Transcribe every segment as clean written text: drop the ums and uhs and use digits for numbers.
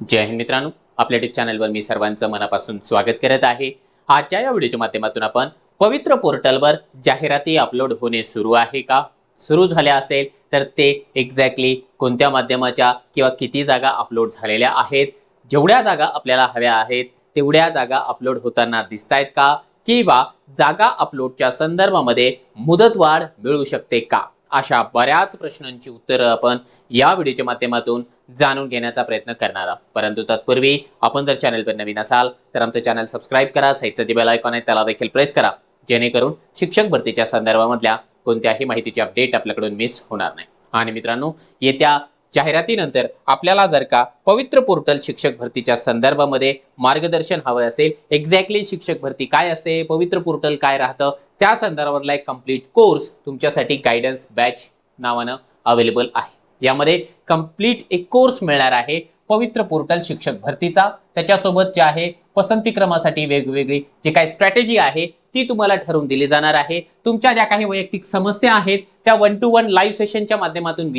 जय हिंद मित्रांनो, आपल्या यूट्यूब चॅनलवर मी सर्वांचं मनापासून स्वागत करत आहे। आजच्या या व्हिडिओच्या माध्यमातून आपण पवित्र पोर्टलवर जाहिराती अपलोड होणे सुरू आहे का, सुरू झाले असेल तर ते एक्झॅक्टली कोणत्या माध्यमाच्या किंवा किती जागा अपलोड झालेल्या आहेत, जेवढ्या जागा आपल्याला हव्या आहेत तेवढ्या जागा अपलोड होताना दिसतायत का, किंवा जागा अपलोडच्या संदर्भामध्ये मुदतवाढ मिळू शकते का, अशा बऱ्याच प्रश्नांची उत्तरं आपण या व्हिडिओच्या माध्यमातून जाणून घेण्याचा प्रयत्न करणार आहोत। परंतु तत्पूर्वी आपण जर चॅनलवर नवीन असाल तर आमचं चॅनल सबस्क्राइब करा, साईडचं जे बेल आयकॉन आहे त्याला देखील प्रेस करा, जेणेकरून शिक्षक भरतीच्या संदर्भामधल्या कोणत्याही माहितीची अपडेट आपल्याकडून मिस होणार नाही। आणि मित्रांनो, येत्या जाहिरातीनंतर आपल्याला जर का पवित्र पोर्टल शिक्षक भरतीच्या संदर्भामध्ये मार्गदर्शन हवं असेल, एक्झॅक्टली शिक्षक भरती काय असते, पवित्र पोर्टल काय राहतं, त्या संदर्भातला एक कंप्लीट कोर्स तुमच्यासाठी गायडन्स बॅच नावानं अवेलेबल आहे। यामध्ये कंप्लीट एक कोर्स मिळणार आहे पवित्र पोर्टल शिक्षक भरतीचा। त्याच्यासोबत जे आहे पसंती क्रमासाठी वेगवेगळी जे काही स्ट्रॅटेजी आहे ती तुम्हाला ठरवून दिली जाणार आहे। तुमच्या ज्या काही वैयक्तिक समस्या आहेत त्या 1 to 1 लाईव्ह सेशनच्या माध्यमातून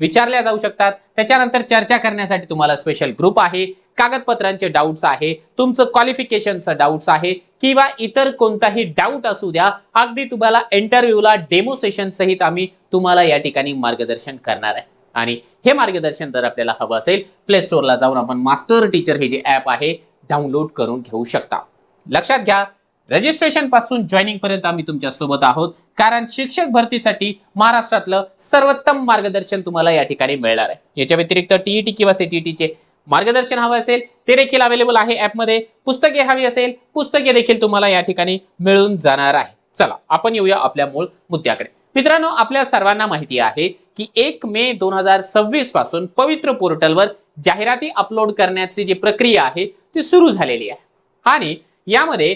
विचारल्या जाऊ शकतात। त्याच्यानंतर चर्चा करण्यासाठी तुम्हाला स्पेशल ग्रुप आहे, कागदपत्रांचे डाउट्स आहे, तुमचं क्वालिफिकेशनचं डाउट्स आहे, किंवा इतर कोणताही डाऊट असू द्या, अगदी तुम्हाला इंटरव्ह्यूला डेमो सेशन सहित आम्ही तुम्हाला या ठिकाणी मार्गदर्शन करणार आहे। आणि हे मार्गदर्शन जर आपल्याला हवं असेल, प्ले स्टोअरला जाऊन आपण मास्टर टीचर हे जे ॲप आहे डाउनलोड करून घेऊ शकता। लक्षात घ्या, रजिस्ट्रेशन पासून जॉइनिंग पर्यंत आम्ही तुमच्या सोबत आहोत, कारण शिक्षक भरतीसाठी महाराष्ट्रातलं सर्वोत्तम मार्गदर्शन तुम्हाला या ठिकाणी मिळणार आहे। याच्या व्यतिरिक्त टीईटी किंवा सीटीईटीचे मार्गदर्शन हवं असेल ते देखील अवेलेबल आहे ॲपमध्ये। पुस्तके हवी असेल, पुस्तके देखील तुम्हाला या ठिकाणी मिळून जाणार आहे। चला आपण येऊया आपल्या मूळ मुद्द्याकडे। मित्रांनो, आपल्या सर्वांना माहिती आहे की 1 मे 2026 पासून पवित्र पोर्टलवर जाहिराती अपलोड करण्याची जी प्रक्रिया आहे ती सुरू झालेली आहे। आणि यामध्ये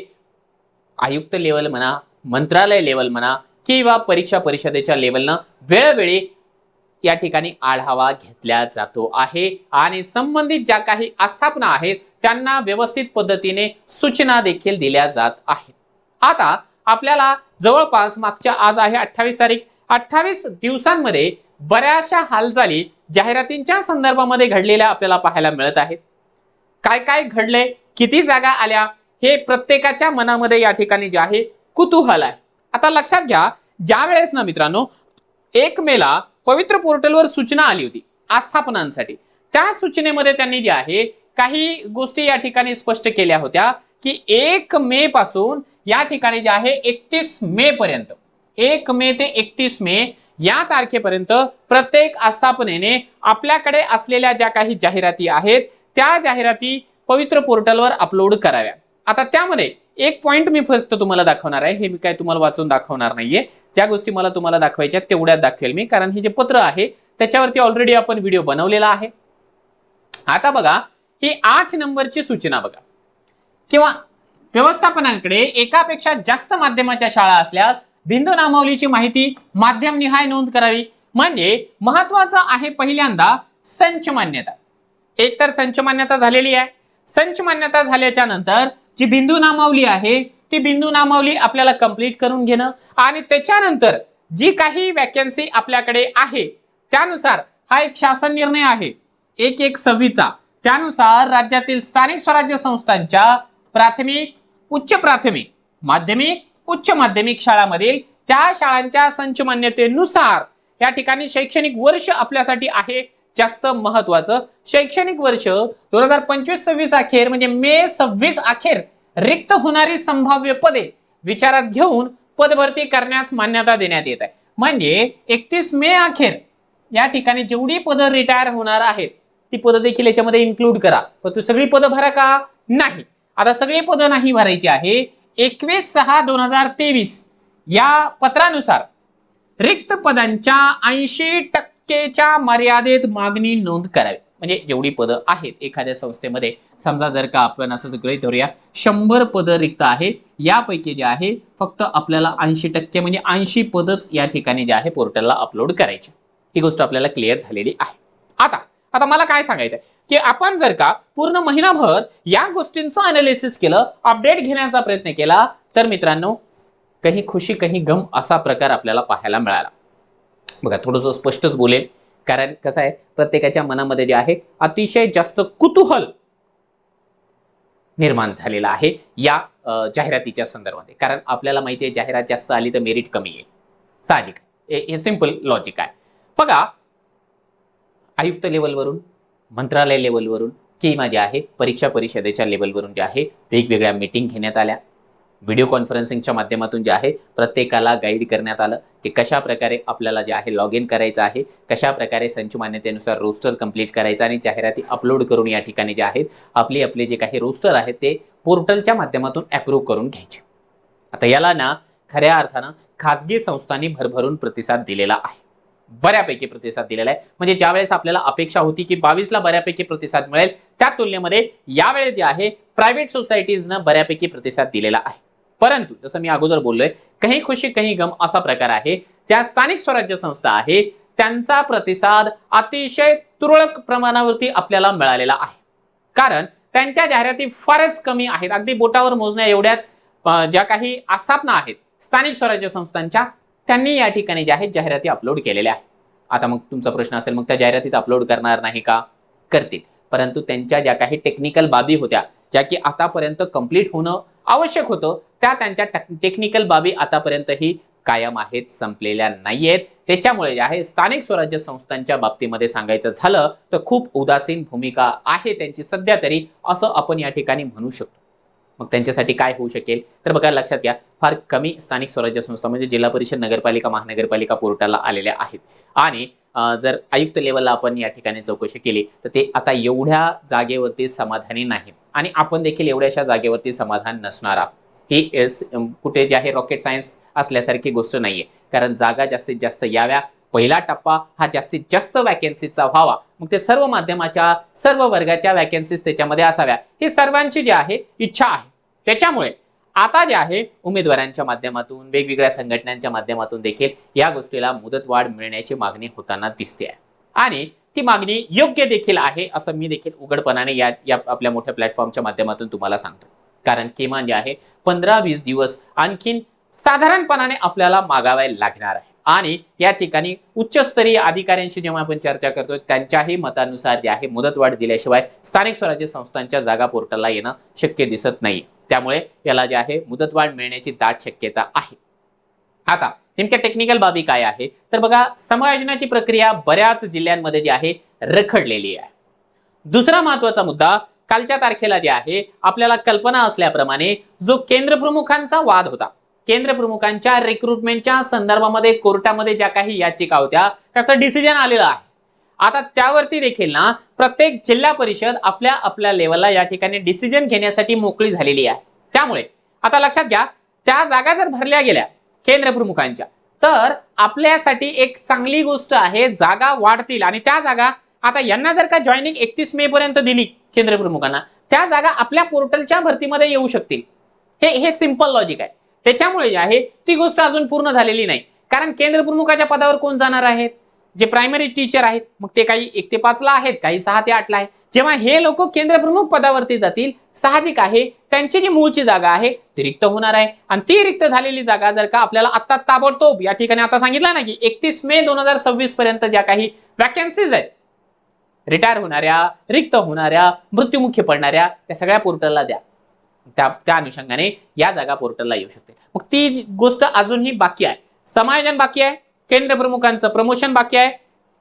आयुक्त लेवल म्हणा, मंत्रालय लेवल म्हणा, किंवा परीक्षा परिषदेच्या लेवलनं वेळोवेळी या ठिकाणी आढावा घेतला जातो आहे आणि संबंधित ज्या काही आस्थापना आहेत त्यांना व्यवस्थित पद्धतीने सूचना देखील दिल्या जात आहेत। आता आपल्याला जवळपास मागच्या आज आहे 28 तारीख, 28 दिवसांमध्ये बऱ्याचशा हालचाली जाहिरातींच्या संदर्भामध्ये घडलेल्या आपल्याला पाहायला मिळत आहेत। काय काय घडले, किती जागा आल्या, हे प्रत्येकाच्या मनामध्ये या ठिकाणी जे आहे कुतूहल आहे। आता लक्षात घ्या, ज्या वेळेस ना मित्रांनो 1 मेला पवित्र पोर्टलवर सूचना आली होती आस्थापनांसाठी, त्या सूचनेमध्ये त्यांनी जे आहे काही गोष्टी या ठिकाणी स्पष्ट केल्या होत्या की 1 मे पासून या ठिकाणी जे आहे 31 मे पर्यंत, 1 मे ते 31 मे या तारखेपर्यंत प्रत्येक आस्थापनेने आपल्याकडे असलेल्या ज्या काही जाहिराती आहेत त्या जाहिराती पवित्र पोर्टलवर अपलोड कराव्या। आता त्यामध्ये एक पॉइंट मी फक्त तुम्हाला दाखवणार आहे, हे मी काय तुम्हाला वाचून दाखवणार नाहीये, ज्या गोष्टी मला तुम्हाला दाखवायच्या तेवढ्याच दाखवेल मी, कारण हे जे पत्र आहे त्याच्यावरती ऑलरेडी आपण व्हिडिओ बनवलेला आहे। आता बघा, ही 8 नंबरची सूचना बघा, किंवा व्यवस्थापनाकडे एकापेक्षा जास्त माध्यमाच्या शाळा असल्यास बिंदू नामावलीची माहिती माध्यम निहाय नोंद करावी। म्हणजे महत्वाचं आहे पहिल्यांदा संच मान्यता। एक तर संच मान्यता झालेली आहे, संच मान्यता झाल्याच्या नंतर जी बिंदू नामावली आहे ती बिंदू नामावली आपल्याला कंप्लीट करून घेणं, आणि त्याच्यानंतर जी काही वॅकन्सी आपल्याकडे आहे त्यानुसार हा एक शासन निर्णय आहे 1/1/26 त्यानुसार राज्यातील स्थानिक स्वराज्य संस्थांच्या प्राथमिक, उच्च प्राथमिक, माध्यमिक, उच्च माध्यमिक शाळांमधील त्या शाळांच्या संच मान्यतेनुसार या ठिकाणी शैक्षणिक वर्ष आपल्यासाठी आहे जास्त महत्वाचं। शैक्षणिक वर्ष 2025-26 अखेर म्हणजे मे 26 अखेर रिक्त होणारी संभाव्य पदे विचारात घेऊन पदभरती करण्यास मान्यता देण्यात येत आहे। म्हणजे 31 मे अखेर या ठिकाणी जेवढी पदं रिटायर होणार आहेत ती पदं देखील याच्यामध्ये इन्क्लूड करा। पण तू सगळी पदं भरा का? नाही, आता सगळी पदं नाही भरायची आहे। 21/6/2023 या पत्रानुसार रिक्त पदांच्या 80% मर्यादेत मागणी नोंद करावी। म्हणजे जेवढी पदं आहेत एखाद्या संस्थेमध्ये, समजा जर का आपण असं गृहीत धरूया 100 पदं रिक्त आहेत, यापैकी जे आहे फक्त आपल्याला 80% म्हणजे 80 पदच या ठिकाणी जे आहे पोर्टलला अपलोड करायची। ही गोष्ट आपल्याला क्लिअर झालेली आहे। आता मला काय सांगायचं आहे की आपण जर का पूर्ण महिनाभर या गोष्टींचं अनालिसिस केलं, अपडेट घेण्याचा प्रयत्न केला, तर मित्रांनो कहीं खुशी कहीं गम असा प्रकार आपल्याला पाहायला मिळाला। बघा, थोडंसं स्पष्टच बोलेल, कारण कसं आहे, प्रत्येकाच्या मनामध्ये जे आहे अतिशय जास्त कुतूहल निर्माण झालेला आहे या जाहिरातीच्या संदर्भामध्ये. कारण आपल्याला माहिती आहे जाहिरात जास्त आली तर मेरिट कमी येईल, साहजिक. हे सिंपल लॉजिक आहे. बघा, आयुक्त लेवलवरून, मंत्रालय लेवलवरून किंवा जे आहे परीक्षा परिषदेच्या लेवलवरून जे आहे वेगवेगळ्या मीटिंग घेण्यात आल्या. व्हिडिओ कॉन्फरन्सिंगच्या माध्यमातून जे आहे प्रत्येकाला गाईड करण्यात आलं की कशा प्रकारे आपल्याला जे आहे लॉग इन करायचं आहे, कशा प्रकारे संच मान्यतेनुसार रोस्टर कंप्लीट करायचं आणि जाहिराती अपलोड करून या ठिकाणी जे आहेत आपले जे काही रोस्टर आहेत ते पोर्टलच्या माध्यमातून अप्रूव्ह करून घ्यायचे. आता याला ना खऱ्या अर्थानं खाजगी संस्थांनी भरभरून प्रतिसाद दिलेला आहे, बऱ्यापैकी प्रतिसाद दिलेला आहे. म्हणजे ज्यावेळेस आपल्याला अपेक्षा होती की 22ला बऱ्यापैकी प्रतिसाद मिळेल, त्या तुलनेमध्ये यावेळेस जे आहे प्रायव्हेट सोसायटीजनं बऱ्यापैकी प्रतिसाद दिलेला आहे. परंतु जसं मी अगोदर बोललोय, कहीं खुशी कहीं गम असा प्रकार आहे. ज्या स्थानिक स्वराज्य संस्था आहे त्यांचा प्रतिसाद अतिशय तुरळक प्रमाणावरती आपल्याला मिळालेला आहे. कारण त्यांच्या जाहिराती फारच कमी आहेत, अगदी बोटावर मोजण्या एवढ्याच ज्या काही आस्थापना आहेत स्थानिक स्वराज्य संस्थांच्या, त्यांनी या ठिकाणी ज्या आहेत जाहिराती अपलोड केलेल्या आहेत. आता मग तुमचा प्रश्न असेल, मग त्या जाहिरातीत अपलोड करणार नाही का? करतील, परंतु त्यांच्या ज्या काही टेक्निकल बाबी होत्या ज्या की आतापर्यंत कंप्लीट होणं आवश्यक होतं, त्या त्यांच्या टेक्निकल बाबी आतापर्यंतही कायम आहेत, संपलेल्या नाहीयेत. त्याच्यामुळे जे आहे स्थानिक स्वराज्य संस्थांच्या बाबतीमध्ये सांगायचं झालं तर खूप उदासीन भूमिका आहे त्यांची सध्या तरी, असं आपण या ठिकाणी म्हणू शकतो. मग त्यांच्यासाठी काय होऊ शकेल तर बघा, लक्षात घ्या, फार कमी स्थानिक स्वराज्य संस्था म्हणजे जिल्हा परिषद, नगरपालिका, महानगरपालिका पोर्टलला आलेल्या आहेत. आणि जर आयुक्त लेवलला आपण या ठिकाणी चौकशी केली तर ते आता एवढ्या जागेवरती समाधानी नाही आणि आपण देखील एवढ्याशा जागेवरती समाधान नसणार आहोत. ही कुठे जे आहे रॉकेट सायन्स असल्यासारखी गोष्ट नाहीये, कारण जागा जास्तीत जास्त याव्या, पहिला टप्पा हा जास्तीत जास्त वॅकन्सीचा व्हावा, मग ते सर्व माध्यमाच्या सर्व वर्गाच्या वॅकन्सीज त्याच्यामध्ये असाव्या, ही सर्वांची जी आहे इच्छा आहे. त्याच्यामुळे आता जे आहे उमेदवारांच्या माध्यमातून, वेगवेगळ्या संघटनांच्या माध्यमातून देखील या गोष्टीला मुदतवाढ मिळण्याची मागणी होताना दिसते आहे आणि ती मागणी योग्य देखील आहे असं मी देखील उघडपणाने या आपल्या मोठ्या प्लॅटफॉर्मच्या माध्यमातून तुम्हाला सांगतो. कारण किमान जे आहे 15-20 दिवस आणखीन साधारणपणाने आपल्याला मागावे लागणार आहे आणि या ठिकाणी उच्चस्तरीय अधिकाऱ्यांशी जेव्हा आपण चर्चा करतोय त्यांच्याही मतानुसार जे आहे मुदतवाढ दिल्याशिवाय स्थानिक स्वराज्य संस्थांच्या जागा पोर्टलला येणं शक्य दिसत नाही. त्यामुळे याला जे आहे मुदतवाढ मिळण्याची दाट शक्यता आहे. आता नेमक्या टेक्निकल बाबी काय आहे तर बघा, समायोजनाची प्रक्रिया बऱ्याच जिल्ह्यांमध्ये जी आहे रखडलेली आहे. दुसरा महत्वाचा मुद्दा, कालच्या तारखेला जे आहे आपल्याला कल्पना असल्याप्रमाणे जो केंद्र प्रमुखांचा वाद होता, केंद्र प्रमुखांच्या रिक्रुटमेंटच्या संदर्भामध्ये कोर्टामध्ये ज्या काही याचिका होत्या त्याचं डिसिजन आलेलं आहे. आता त्यावरती देखील ना प्रत्येक जिल्हा परिषद आपल्या लेवलला या ठिकाणी डिसिजन घेण्यासाठी मोकळी झालेली आहे. त्यामुळे आता लक्षात घ्या, त्या जागा जर भरल्या गेल्या केंद्र प्रमुखांच्या तर आपल्यासाठी एक चांगली गोष्ट आहे, जागा वाढतील आणि त्या जागा आता यांना जर का जॉईनिंग 31 मे पर्यंत दिली केंद्र प्रमुखांना, त्या जागा आपल्या पोर्टलच्या भरतीमध्ये येऊ शकतील. हे सिंपल लॉजिक आहे. त्याच्यामुळे जे आहे ती गोष्ट अजून पूर्ण झालेली नाही, कारण केंद्र प्रमुखाच्या पदावर कोण जाणार आहेत? जे प्रायमरी टीचर आहेत, मग ते काही 1 ते 5 ला आहेत, काही 6 ते 8 ला आहेत. जेव्हा हे लोक केंद्र प्रमुख पदावरती जातील, साहजिक आहे त्यांची जी मूळची जागा आहे ती रिक्त होणार आहे आणि ती रिक्त झालेली जागा जर का आपल्याला आता ताबडतोब या ठिकाणी आता सांगितलं ना की 31 मे 2026 पर्यंत ज्या काही वॅकन्सीज आहेत, रिटायर होणाऱ्या, रिक्त होणाऱ्या, मृत्युमुखी पडणाऱ्या, त्या सगळ्या पोर्टलला द्या. त्या अनुषंगाने या जागा पोर्टलला येऊ शकते. मग ती गोष्ट अजूनही बाकी आहे, समायोजन बाकी आहे, केंद्र प्रमुखांचं प्रमोशन बाकी आहे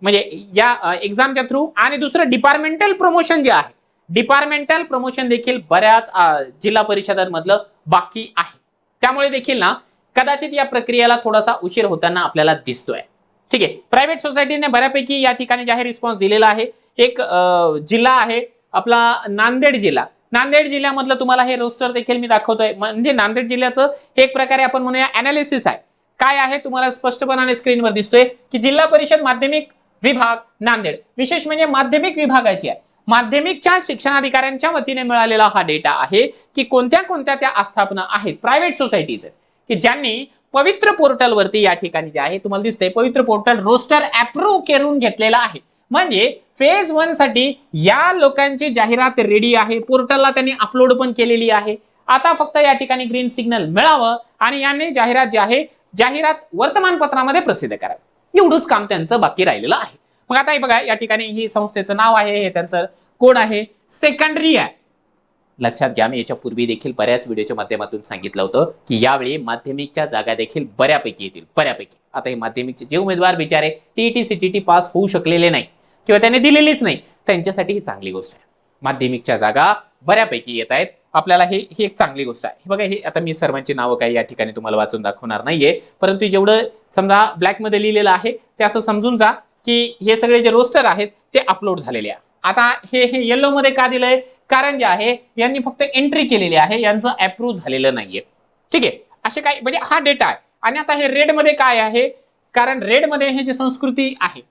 म्हणजे या एक्झामच्या थ्रू, आणि दुसरं डिपार्टमेंटल प्रमोशन जे आहे, डिपार्टमेंटल प्रमोशन देखील बऱ्याच जिल्हा परिषदांमधलं बाकी आहे. त्यामुळे देखील ना कदाचित या प्रक्रियेला थोडासा उशीर होताना आपल्याला दिसतोय. ठीक आहे, प्रायव्हेट सोसायटीने बऱ्यापैकी या ठिकाणी जे आहे रिस्पॉन्स दिलेला आहे. एक जिल्हा आहे आपला नांदेड जिल्हा, नांदेड जिल्ह्यामधलं तुम्हाला हे रोस्टर देखील मी दाखवतोय. म्हणजे नांदेड जिल्ह्याचं एक प्रकारे आपण म्हणूया अनालिसिस आहे. काय आहे तुम्हाला स्पष्टपणाने स्क्रीनवर दिसतोय की जिल्हा परिषद माध्यमिक विभाग नांदेड, विशेष म्हणजे माध्यमिक विभागाची आहे, माध्यमिकच्या शिक्षणाधिकाऱ्यांच्या वतीने मिळालेला हा डेटा आहे की कोणत्या कोणत्या त्या आस्थापना आहेत, प्रायव्हेट सोसायटीज आहेत की ज्यांनी पवित्र पोर्टलवरती या ठिकाणी जे आहे तुम्हाला दिसतंय पवित्र पोर्टल रोस्टर अप्रूव्ह करून घेतलेला आहे. म्हणजे फेज 1 साठी या लोकांची जाहिरात रेडी आहे, पोर्टलला त्यांनी अपलोड पण केलेली आहे. आता फक्त या ठिकाणी ग्रीन सिग्नल मिळावं आणि यांनी जाहिरात जी आहे जाहिरात वर्तमानपत्रामध्ये प्रसिद्ध करावी, एवढंच काम त्यांचं बाकी राहिलेलं आहे. मग आता हे बघा या ठिकाणी ही संस्थेचं नाव आहे, हे त्यांचं कोड आहे, सेकंडरी आहे. लक्षात घ्या, मी याच्यापूर्वी देखील बऱ्याच व्हिडिओच्या माध्यमातून सांगितलं होतं की यावेळी माध्यमिकच्या जागा देखील बऱ्यापैकी येतील, बऱ्यापैकी. आता हे माध्यमिकचे जे उमेदवार बिचारे टीईटी सीटीटी पास होऊ शकलेले नाही किंवा त्याने दिलेलीच नाही, त्यांच्यासाठी ही चांगली गोष्ट आहे. माध्यमिकच्या जागा बऱ्यापैकी येत आहेत आपल्याला, ही एक चांगली गोष्ट आहे. बघा, हे आता मी सर्वांची नावं काही या ठिकाणी तुम्हाला वाचून दाखवणार नाहीये, परंतु जेवढं समजा ब्लॅकमध्ये लिहिलेलं आहे ते असं समजून जा की हे सगळे जे रोस्टर आहेत ते अपलोड झालेले आहे. आता हे येलो मध्ये का दिलंय, कारण जे आहे यांनी फक्त एंट्री केलेली आहे, यांचं अप्रूव्ह झालेलं नाहीये. ठीक आहे, असे काय म्हणजे हा डेटा आहे. आणि आता हे रेड मध्ये काय आहे, कारण रेड मध्ये हे जे संस्कृती आहे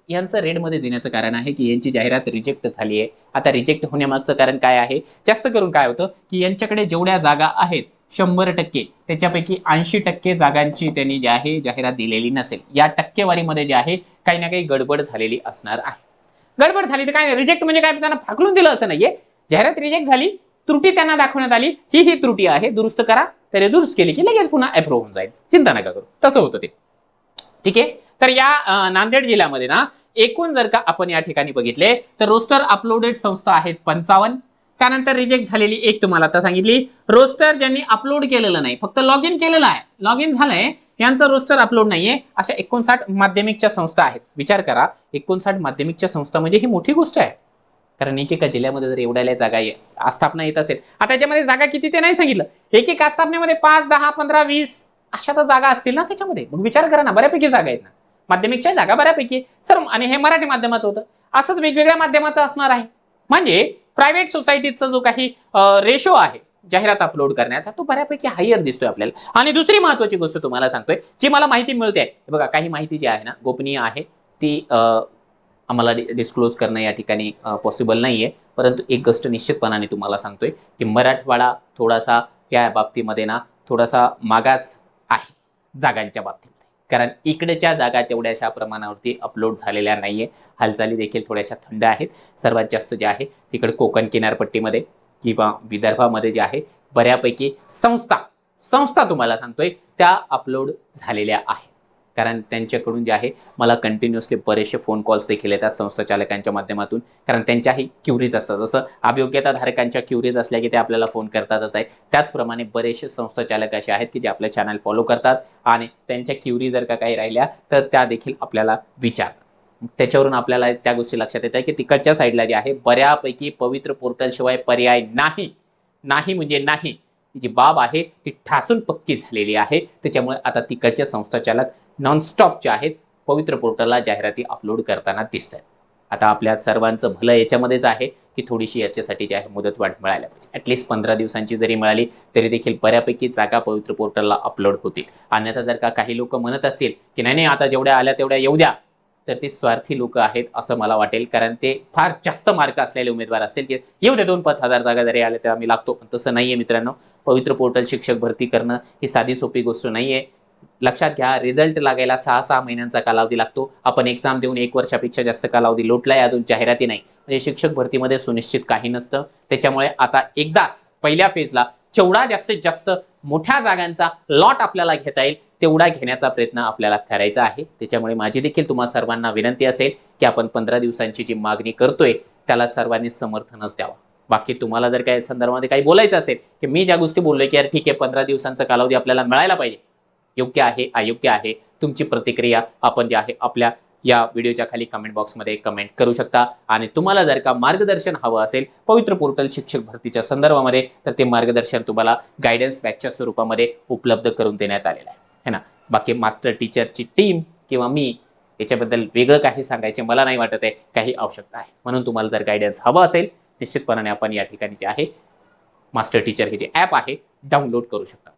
यांचं रेड मध्ये देण्याचं कारण आहे की यांची जाहिरात रिजेक्ट झाली आहे. आता रिजेक्ट होण्यामागचं कारण काय आहे, जास्त करून काय होतं की यांच्याकडे जेवढ्या जागा आहेत 100% त्याच्यापैकी 80% जागांची त्यांनी जे आहे जाहिरात दिलेली नसेल. या टक्केवारीमध्ये जे आहे काही ना काही गडबड झालेली असणार आहे. गडबड झाली तर काय, रिजेक्ट म्हणजे काय त्यांना फाकलून दिलं असं नाहीये, जाहिरात रिजेक्ट झाली, त्रुटी त्यांना दाखवण्यात आली, ही त्रुटी आहे, दुरुस्त करा, त्याने दुरुस्त केली की लगेच पुन्हा अप्रूव्ह होऊन जाईल, चिंता नका करू, तसं होतं ते. ठीक आहे, तर या नांदेड जिल्ह्यामध्ये ना एकूण जर का आपण या ठिकाणी बघितले तर रोस्टर अपलोडेड संस्था आहेत 55, त्यानंतर रिजेक्ट झालेली एक तुम्हाला आता सांगितली. रोस्टर ज्यांनी अपलोड केलेलं नाही, फक्त लॉग इन केलेलं आहे, लॉग इन झालंय, यांचं रोस्टर अपलोड नाहीये, अशा 59 माध्यमिकच्या संस्था आहेत. विचार करा, 59 माध्यमिकच्या संस्था म्हणजे ही मोठी गोष्ट आहे, कारण एकेका जिल्ह्यामध्ये जर एवढ्या जागा आस्थापना येत असेल, आता त्याच्यामध्ये जागा किती ते नाही सांगितलं, एक आस्थापनेमध्ये 5, 10, 15, 20 अशा तर जागा असतील ना त्याच्यामध्ये. मग विचार करा ना, बऱ्यापैकी जागा आहेत ना, माध्यमिकच्या जागा बऱ्यापैकी सर. आणि हे मराठी माध्यमाचं होतं, असंच वेगवेगळ्या माध्यमाचं असणार आहे. म्हणजे प्रायव्हेट सोसायटीचा जो काही रेशो आहे जाहिरात अपलोड करण्याचा, तो बऱ्यापैकी हायर दिसतोय आपल्याला. आणि दुसरी महत्वाची गोष्ट तुम्हाला सांगतोय, जी मला माहिती मिळते आहे, बघा काही माहिती जी आहे ना गोपनीय आहे, ती आम्हाला डिस्क्लोज करणं या ठिकाणी पॉसिबल नाहीये, परंतु एक गोष्ट निश्चितपणाने तुम्हाला सांगतोय की मराठवाडा थोडासा या बाबतीमध्ये ना थोडासा मागास आहे जागांच्या बाबतीमध्ये, कारण इकडेच्या जागा तेवढ्याशा प्रमाणावरती अपलोड झालेल्या नाहीये. हालचाली देखील थोड्याशा थंड आहेत. सर्वात जास्त जे आहे तिकडे कोकण किनारपट्टीमध्ये किंवा विदर्भामध्ये जे आहे बऱ्यापैकी संस्था तुम्हाला सांगतोय त्या अपलोड झालेल्या आहेत. कारण त्यांच्याकडून जे आहे मला कंटिन्युअसली बरेचसे फोन कॉल्स देखील येतात संस्था चालकांच्या माध्यमातून, कारण त्यांच्याही क्युरीज असतात. जसं अभियोग्यताधारकांच्या क्युरीज असल्या की ते आपल्याला फोन करतातच आहे, त्याचप्रमाणे बरेचसे संस्था चालक असे आहेत की जे आपलं चॅनल फॉलो करतात आणि त्यांच्या क्युरी जर का काही राहिल्या तर त्या देखील आपल्याला विचारतात. त्याच्यावरून आपल्याला त्या गोष्टी लक्षात येतात की तिकडच्या साईडला जे आहे बऱ्यापैकी पवित्र पोर्टल शिवाय पर्याय नाही म्हणजे नाही, जी बाब आहे ती ठासून पक्की झालेली आहे. त्याच्यामुळे आता तिकडचे संस्था चालक नॉनस्टॉप जे आहेत पवित्र पोर्टलला जाहिराती अपलोड करताना दिसत आहेत. आता आपल्या सर्वांचं भलं याच्यामध्येच आहे की थोडीशी याच्यासाठी जे आहे मुदतवाढ मिळायला पाहिजे. ॲटलिस्ट 15 दिवसांची जरी मिळाली तरी देखील बऱ्यापैकी जागा पवित्र पोर्टलला अपलोड होतील. अन्यथा जर का काही लोक म्हणत असतील की नाही आता जेवढ्या आल्या तेवढ्या येऊ द्या, तर ते स्वार्थी लोक आहेत असं मला वाटेल, कारण ते फार जास्त मार्क असलेले उमेदवार असतील की येऊ दे 2-5 हजार जागा जरी आल्या तर आम्ही लागतो. पण तसं नाहीये मित्रांनो. पवित्र पोर्टल शिक्षक भरती करणं ही साधी सोपी गोष्ट नाहीये. लक्षात घ्या, रिझल्ट लागायला 6-6 महिन्यांचा कालावधी लागतो. आपण एक्झाम देऊन 1 वर्षापेक्षा जास्त कालावधी लोटलाय, अजून जाहिराती नाही, म्हणजे शिक्षक भरतीमध्ये सुनिश्चित काही नसतं. त्याच्यामुळे आता एकदाच पहिल्या फेजला जेवढा जास्तीत जास्त मोठ्या जागांचा लॉट आपल्याला घेता येईल तेवढा घेण्याचा प्रयत्न आपल्याला करायचा आहे. त्याच्यामुळे माझी देखील तुम्हा सर्वांना विनंती असेल की आपण 15 दिवसांची जी मागणी करतोय त्याला सर्वांनी समर्थनच द्यावं. बाकी तुम्हाला जर काही संदर्भामध्ये काही बोलायचं असेल की मी ज्या गोष्टी बोललोय की यार ठीक आहे 15 दिवसांचा कालावधी आपल्याला मिळायला पाहिजे, योग्य आहे अयोग्य आहे, तुमची प्रतिक्रिया आपण जे आहे आपल्या या व्हिडिओच्या खाली कमेंट बॉक्समध्ये कमेंट करू शकता. आणि तुम्हाला जर का मार्गदर्शन हवं असेल पवित्र पोर्टल शिक्षक भरतीच्या संदर्भामध्ये तर ते मार्गदर्शन तुम्हाला गायडन्स बॅचच्या स्वरूपामध्ये उपलब्ध करून देण्यात आलेलं आहे ना. बाकी मास्टर टीचरची टीम किंवा मी याच्याबद्दल वेगळं काही सांगायचे मला नाही वाटत आहे काही आवश्यकता आहे. म्हणून तुम्हाला जर गायडन्स हवं असेल निश्चितपणाने आपण या ठिकाणी जे आहे मास्टर टीचर हे जे ॲप आहे डाउनलोड करू शकता.